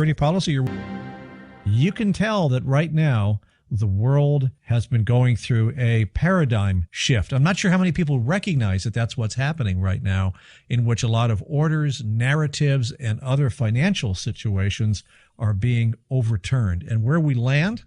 policy, you can tell that right now the world has been going through a paradigm shift. I'm not sure how many people recognize that that's what's happening right now, in which a lot of orders, narratives, and other financial situations are being overturned. And where we land,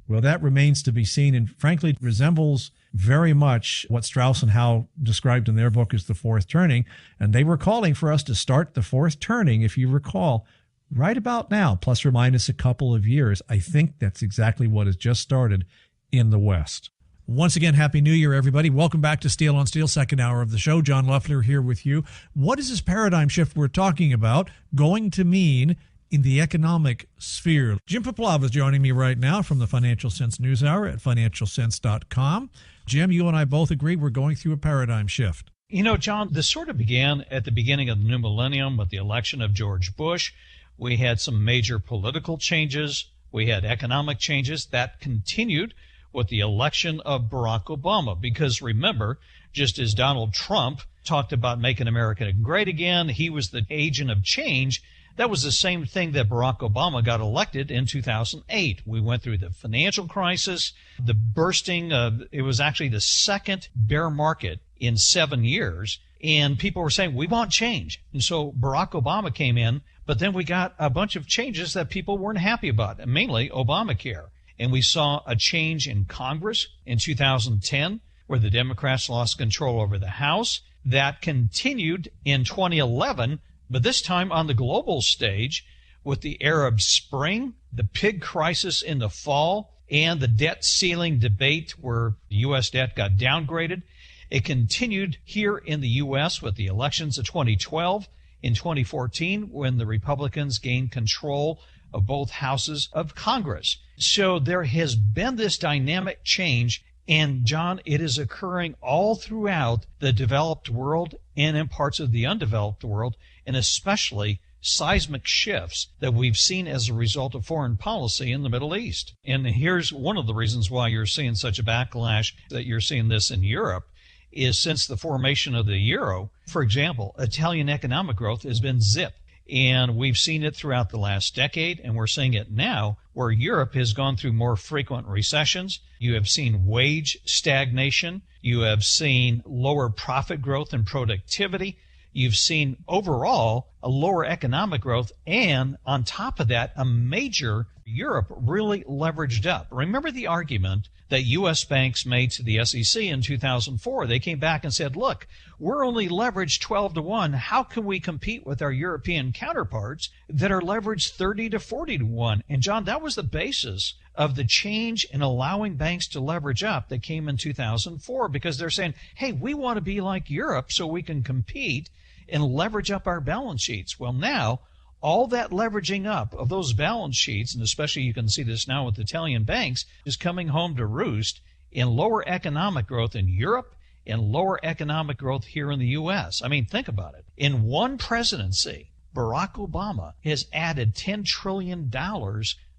well, that remains to be seen, and frankly resembles very much what Strauss and Howe described in their book as the fourth turning. And they were calling for us to start the fourth turning, if you recall, right about now, plus or minus a couple of years. I think that's exactly what has just started in the West. Once again, Happy New Year, everybody. Welcome back to Steel on Steel, second hour of the show. John Loeffler here with you. What is this paradigm shift we're talking about going to mean in the economic sphere? Jim Puplava is joining me right now from the Financial Sense News Hour at financialsense.com. Jim, you and I both agree we're going through a paradigm shift. You know, John, this sort of began at the beginning of the new millennium with the election of George Bush. We had some major political changes. We had economic changes that continued with the election of Barack Obama. Because remember, just as Donald Trump talked about making America great again, he was the agent of change. That was the same thing that Barack Obama got elected in 2008. We went through the financial crisis, the bursting of, it was actually the second bear market in 7 years. And people were saying, we want change. And so Barack Obama came in, but then we got a bunch of changes that people weren't happy about, mainly Obamacare. And we saw a change in Congress in 2010, where the Democrats lost control over the House. That continued in 2011, but this time on the global stage with the Arab Spring, the pig crisis in the fall, and the debt ceiling debate where the U.S. debt got downgraded. It continued here in the U.S. with the elections of 2012, in 2014, when the Republicans gained control of both houses of Congress. So there has been this dynamic change, and John, it is occurring all throughout the developed world and in parts of the undeveloped world, and especially seismic shifts that we've seen as a result of foreign policy in the Middle East. And here's one of the reasons why you're seeing such a backlash, that you're seeing this in Europe, is since the formation of the euro, for example, Italian economic growth has been zip. And we've seen it throughout the last decade, and we're seeing it now where Europe has gone through more frequent recessions. You have seen wage stagnation. You have seen lower profit growth and productivity. You've seen overall a lower economic growth, and on top of that, a major Europe really leveraged up. Remember the argument that U.S. banks made to the SEC in 2004. They came back and said, look, we're only leveraged 12 to 1. How can we compete with our European counterparts that are leveraged 30 to 40 to 1? And John, that was the basis of the change in allowing banks to leverage up that came in 2004, because they're saying, hey, we want to be like Europe so we can compete and leverage up our balance sheets. Well, now, all that leveraging up of those balance sheets, and especially you can see this now with Italian banks, is coming home to roost in lower economic growth in Europe and lower economic growth here in the U.S. I mean, think about it. In one presidency, Barack Obama has added $10 trillion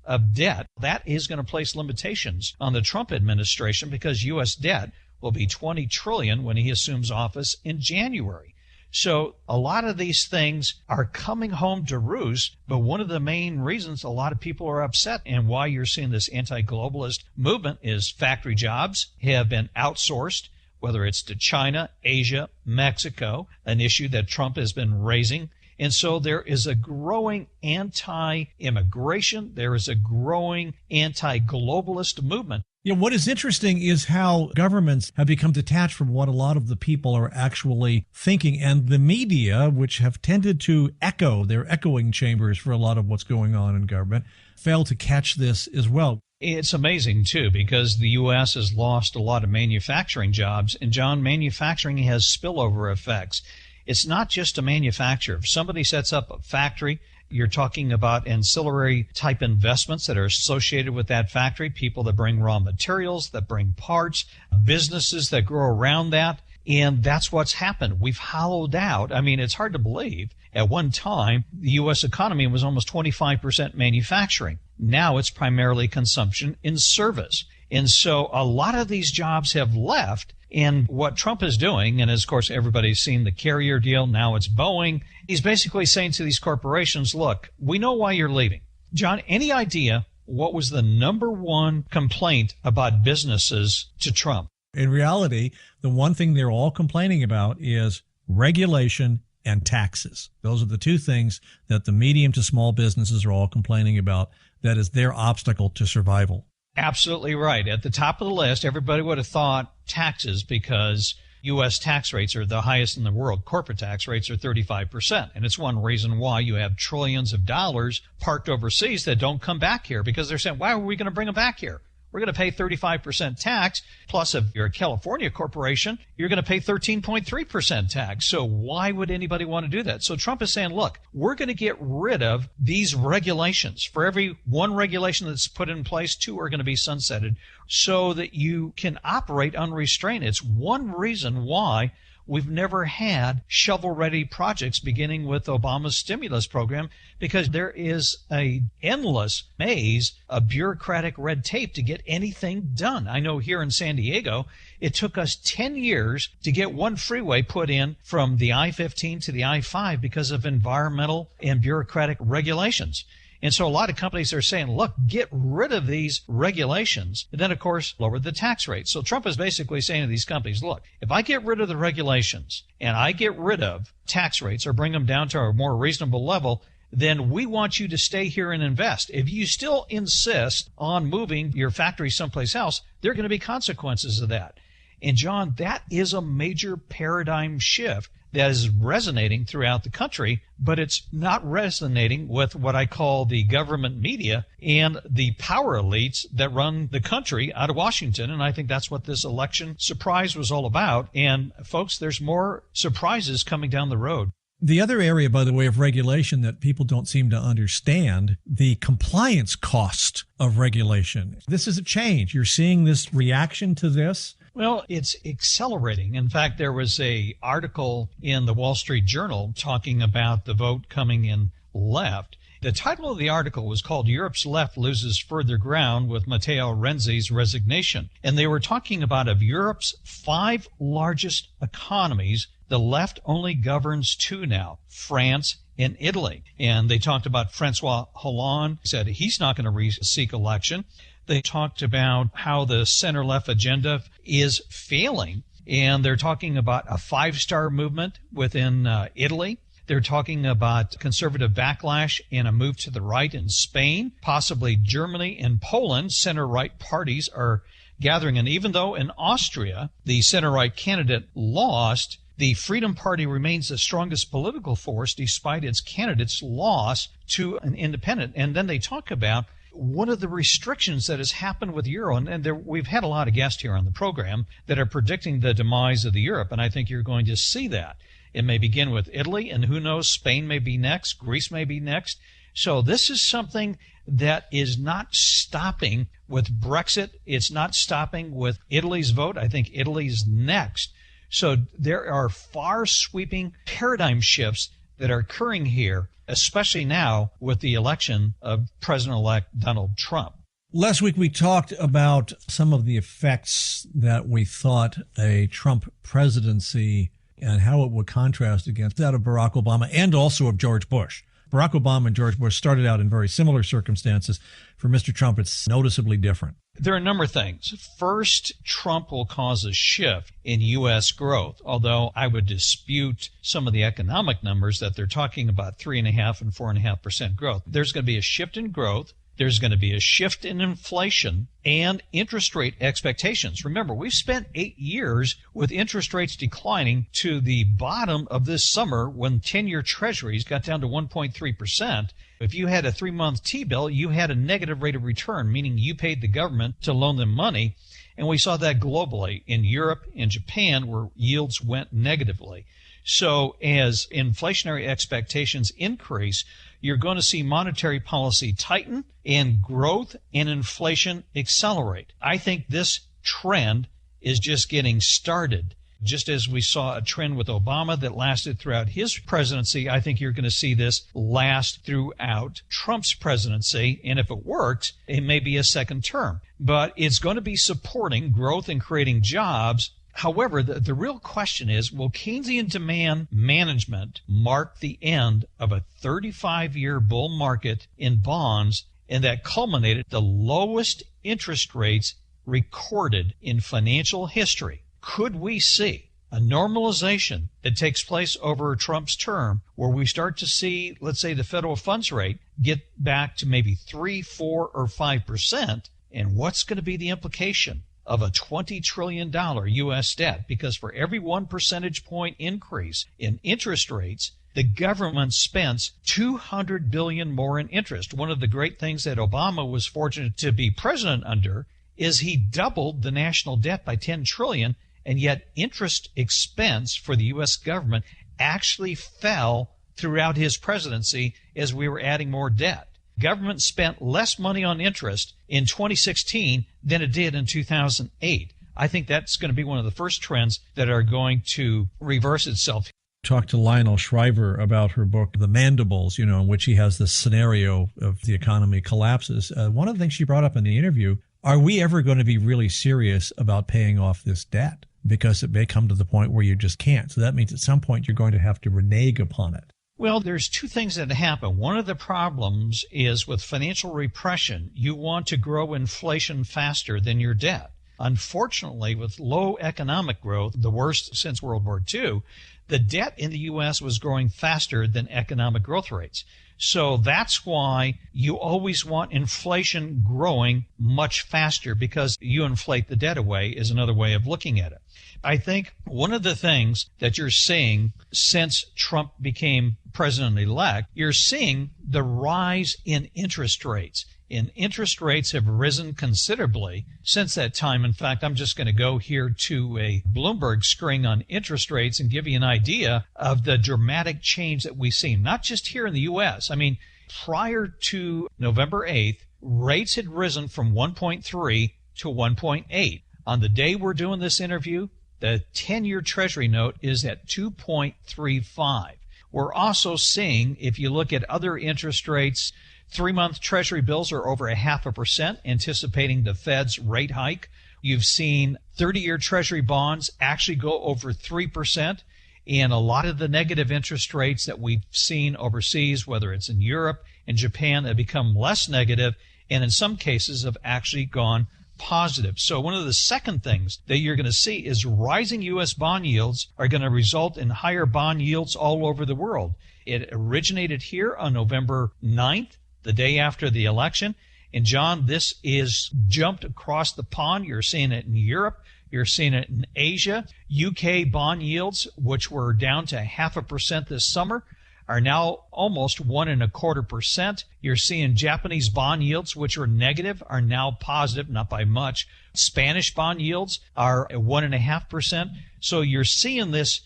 of debt. That is going to place limitations on the Trump administration, because U.S. debt will be $20 trillion when he assumes office in January. So a lot of these things are coming home to roost, but one of the main reasons a lot of people are upset and why you're seeing this anti-globalist movement is factory jobs have been outsourced, whether it's to China, Asia, Mexico, an issue that Trump has been raising. And so there is a growing anti-immigration, there is a growing anti-globalist movement. You know, what is interesting is how governments have become detached from what a lot of the people are actually thinking, and the media, which have tended to echo, they're echoing chambers for a lot of what's going on in government, fail to catch this as well. It's amazing, too, because the U.S. has lost a lot of manufacturing jobs, and, John, manufacturing has spillover effects. It's not just a manufacturer. If somebody sets up a factory, you're talking about ancillary type investments that are associated with that factory, people that bring raw materials, that bring parts, businesses that grow around that. And that's what's happened. We've hollowed out. I mean, it's hard to believe. At one time, the U.S. economy was almost 25% manufacturing. Now it's primarily consumption in service. And so a lot of these jobs have left. And what Trump is doing, and of course everybody's seen the Carrier deal, now it's Boeing, he's basically saying to these corporations, look, we know why you're leaving. John, any idea what was the number one complaint about businesses to Trump? In reality, the one thing they're all complaining about is regulation and taxes. Those are the two things that the medium to small businesses are all complaining about. That is their obstacle to survival. Absolutely right. At the top of the list, everybody would have thought taxes, because U.S. tax rates are the highest in the world. Corporate tax rates are 35%. And it's one reason why you have trillions of dollars parked overseas that don't come back here, because they're saying, why are we going to bring them back here? We're going to pay 35% tax. Plus, if you're a California corporation, you're going to pay 13.3% tax. So why would anybody want to do that? So Trump is saying, look, we're going to get rid of these regulations. For every one regulation that's put in place, two are going to be sunsetted so that you can operate unrestrained. It's one reason why we've never had shovel-ready projects beginning with Obama's stimulus program, because there is a endless maze of bureaucratic red tape to get anything done. I know here in San Diego, it took us 10 years to get one freeway put in from the I-15 to the I-5 because of environmental and bureaucratic regulations. And so a lot of companies are saying, look, get rid of these regulations, and then, of course, lower the tax rate. So Trump is basically saying to these companies, look, if I get rid of the regulations and I get rid of tax rates or bring them down to a more reasonable level, then we want you to stay here and invest. If you still insist on moving your factory someplace else, there are going to be consequences of that. And John, that is a major paradigm shift that is resonating throughout the country, but it's not resonating with what I call the government media and the power elites that run the country out of Washington. And I think that's what this election surprise was all about. And folks, there's more surprises coming down the road. The other area, by the way, of regulation that people don't seem to understand, the compliance cost of regulation. This is a change. You're seeing this reaction to this. Well, it's accelerating. In fact, there was an article in the Wall Street Journal talking about the vote coming in left. The title of the article was called Europe's Left Loses Further Ground with Matteo Renzi's Resignation. And they were talking about of Europe's 5 largest economies, the left only governs 2 now, France and Italy. And they talked about Francois Hollande, said he's not going to seek election. They talked about how the center-left agenda is failing, and they're talking about a 5-star movement within Italy. They're talking about conservative backlash and a move to the right in Spain, possibly Germany and Poland. Center-right parties are gathering, and even though in Austria the center-right candidate lost, the Freedom Party remains the strongest political force despite its candidate's loss to an independent. And then they talk about one of the restrictions that has happened with Euro, and we've had a lot of guests here on the program that are predicting the demise of the Europe, and I think you're going to see that. It may begin with Italy, and who knows, Spain may be next, Greece may be next. So this is something that is not stopping with Brexit. It's not stopping with Italy's vote. I think Italy's next. So there are far-sweeping paradigm shifts that are occurring here, especially now with the election of President-elect Donald Trump. Last week we talked about some of the effects that we thought a Trump presidency and how it would contrast against that of Barack Obama and also of George Bush. Barack Obama and George Bush started out in very similar circumstances. For Mr. Trump, it's noticeably different. There are a number of things. First, Trump will cause a shift in U.S. growth, although I would dispute some of the economic numbers that they're talking about 3.5% and 4.5% growth. There's going to be a shift in growth. There's going to be a shift in inflation and interest rate expectations. Remember, we've spent 8 years with interest rates declining to the bottom of this summer when 10-year treasuries got down to 1.3%. If you had a 3-month T-bill, you had a negative rate of return, meaning you paid the government to loan them money. And we saw that globally in Europe and Japan, where yields went negatively. So as inflationary expectations increase, you're going to see monetary policy tighten and growth and inflation accelerate. I think this trend is just getting started. Just as we saw a trend with Obama that lasted throughout his presidency, I think you're going to see this last throughout Trump's presidency. And if it works, it may be a second term. But it's going to be supporting growth and creating jobs However, the real question is, will Keynesian demand management mark the end of a 35-year bull market in bonds, and that culminated the lowest interest rates recorded in financial history? Could we see a normalization that takes place over Trump's term where we start to see, let's say, the federal funds rate get back to maybe 3, 4, or 5%? And what's going to be the implication of a $20 trillion U.S. debt? Because for every 1 percentage point increase in interest rates, the government spends $200 billion more in interest. One of the great things that Obama was fortunate to be president under is he doubled the national debt by $10 trillion, and yet interest expense for the U.S. government actually fell throughout his presidency as we were adding more debt. Government spent less money on interest in 2016 than it did in 2008. I think that's going to be one of the first trends that are going to reverse itself. Talked to Lionel Shriver about her book, The Mandibles, in which he has this scenario of the economy collapses. One of the things she brought up in the interview, are we ever going to be really serious about paying off this debt? Because it may come to the point where you just can't. So that means at some point you're going to have to renege upon it. Well, there's two things that happen. One of the problems is with financial repression, you want to grow inflation faster than your debt. Unfortunately, with low economic growth, the worst since World War II, the debt in the U.S. was growing faster than economic growth rates. So that's why you always want inflation growing much faster, because you inflate the debt away is another way of looking at it. I think one of the things that you're seeing since Trump became president-elect, you're seeing the rise in interest rates. And interest rates have risen considerably since that time. In fact, I'm just going to go here to a Bloomberg screen on interest rates and give you an idea of the dramatic change that we've seen, not just here in the U.S. I mean, prior to November 8th, rates had risen from 1.3 to 1.8. On the day we're doing this interview, the 10-year Treasury note is at 2.35. We're also seeing, if you look at other interest rates, 3-month Treasury bills are over 0.5%, anticipating the Fed's rate hike. You've seen 30-year Treasury bonds actually go over 3%, and a lot of the negative interest rates that we've seen overseas, whether it's in Europe and Japan, have become less negative, and in some cases have actually gone positive. So one of the second things that you're going to see is rising U.S. bond yields are going to result in higher bond yields all over the world. It originated here on November 9th, the day after the election. And John, this is jumped across the pond. You're seeing it in Europe. You're seeing it in Asia. UK bond yields, which were down to 0.5% this summer, are now almost 1.25%. You're seeing Japanese bond yields, which were negative, are now positive, not by much. Spanish bond yields are at 1.5%. So you're seeing this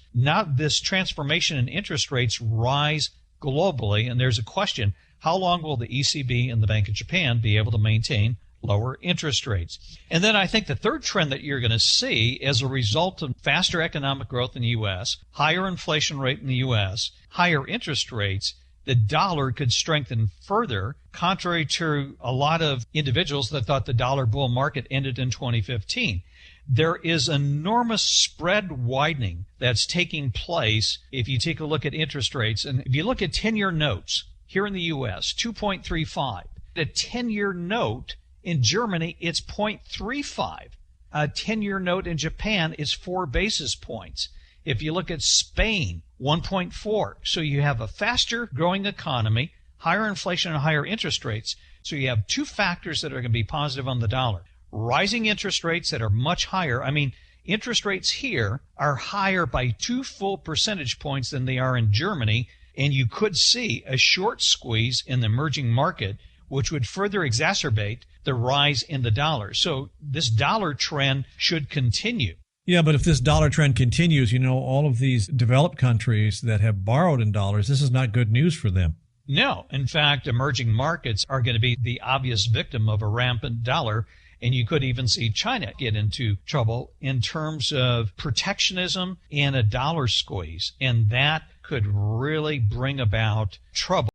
transformation in interest rates rise globally. And there's a question, how long will the ECB and the Bank of Japan be able to maintain lower interest rates? And then I think the third trend that you're going to see as a result of faster economic growth in the U.S., higher inflation rate in the U.S., higher interest rates, the dollar could strengthen further, contrary to a lot of individuals that thought the dollar bull market ended in 2015. There is enormous spread widening that's taking place if you take a look at interest rates. And if you look at 10-year notes here in the U.S., 2.35. A 10-year note in Germany, it's 0.35. A 10-year note in Japan is 4 basis points. If you look at Spain, 1.4. So you have a faster growing economy, higher inflation and higher interest rates. So you have two factors that are going to be positive on the dollar. Rising interest rates that are much higher. I mean, interest rates here are higher by 2 full percentage points than they are in Germany. And you could see a short squeeze in the emerging market, which would further exacerbate the rise in the dollar. So this dollar trend should continue. Yeah, but if this dollar trend continues, all of these developed countries that have borrowed in dollars, this is not good news for them. No. In fact, emerging markets are going to be the obvious victim of a rampant dollar. And you could even see China get into trouble in terms of protectionism and a dollar squeeze. And that could really bring about trouble.